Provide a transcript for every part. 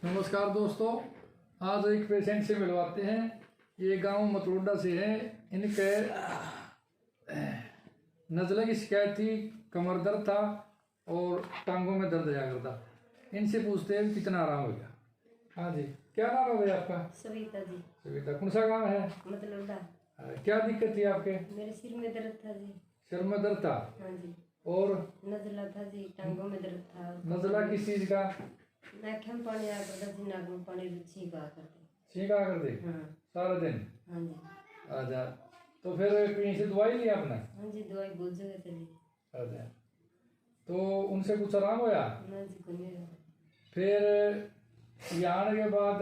नमस्कार दोस्तों, आज एक पेशेंट से मिलवाते हैं। ये गांव मतलोडा से है। इनके नज़ले की शिकायत थी, कमर दर्द था और टांगों में दर्द जाया करता। इनसे पूछते हैं कितना आराम हो गया। हाँ जी, क्या नाम है भैया आपका? सविता जी। सविता, कौन सा गाँव है? मतलोडा। क्या दिक्कत थी आपके? मेरे सिर में दर्द था जी। सिर में दर्द था? हाँ जी। और नज़ला था जी, टांगों में दर्द था। नज़ला किस चीज का? नाक में पानी आ करता जी, नाक में पानी छींका करते। छींका कर दे? हाँ। सारा दिन? हाँ जी। अच्छा, तो फिर कहीं से दवाई ली आपने? हाँ जी, दवाई बहुत जगह चली। अच्छा, तो उनसे कुछ आराम होया? ना जी, कोई नहीं। फिर यहाँ आने के बाद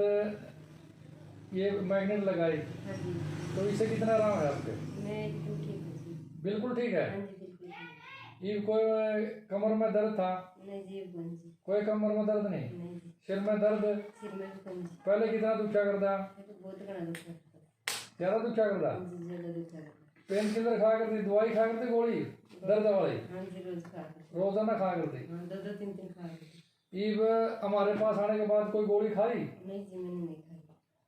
ये मैग्नेट लगाई, हाँ जी। तो इससे कितना आराम है आपके? मैं एकदम ठीक हूँ जी। बिल्कुल ठीक है? हाँ जी, बिल्कुल ठीक। ये कोई कमर में दर्द था? नहीं जी, बन जी। कोई कमर में दर्द नहीं? नहीं जी। सिर में दर्द? सिर में भी बन जी। पहले कितना दुखा करता? ये तो बहुत घना दुखा था। ज्यादा दुखा करता? हाँ जी, ज्यादा दुखा था। पेन किलर खा करती, दवाई खा करती, गोली दर्द वाली? हाँ जी, रोज खा करते। रोजाना खा करती? हाँ, दो तीन खा करते। ईब हमारे पास आने के बाद कोई गोली खाई? नहीं जी, मैंने नहीं खाई।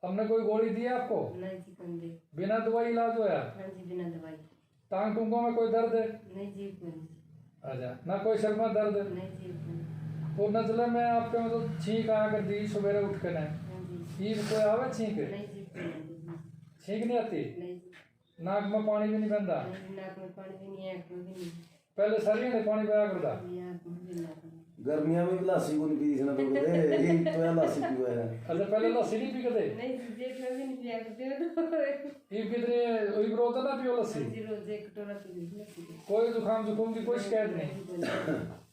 हमने कोई गोली दी आपको? नहीं जी, कौन दे। बिना दवाई इलाज होया? हाँ जी, बिना दवाई। टांग टूंगों में कोई दर्द? नहीं जी, कौन जी। अच्छा, ना कोई सिर में दर्द? नहीं जी, कौन। तो नजले में आपके मतलब छींक आ कर दी सवेरे उठ कर? हाँ जी। ईब कोई आवे छींक? नहीं जी, कौन। छींक नहीं आती? नहीं जी। नाक में पानी भी नहीं बहता? नहीं, नाक में पानी भी नहीं, आँख में भी नहीं। पहले शरीर में पानी बहा करता? ये आँख में भी, नाक में। गर्मियां में भी लस्सी को नहीं पी ना तो ये तो यार लस्सी पियो है। अच्छा, पहले लस्सी नहीं पीते? नहीं जी, जेठ में भी नहीं पिया करते हो तो। ईब कितने वही रोज ना पियो लस्सी? हाँ जी, रोज एक कटोरा पी ली लस्सी की। कोई जुकाम जुकाम की कोई शिकायत नहीं? नहीं।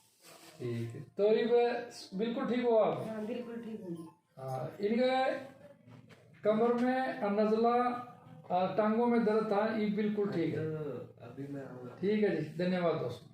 ठीक है, तो ईब बिल्कुल ठीक हो आप? हाँ, बिल्कुल ठीक हूँ जी। हाँ, इनके कमर में नजला टांगों में दर्द था, ये बिल्कुल ठीक है। अभी मैं ठीक है जी, धन्यवाद दोस्तों।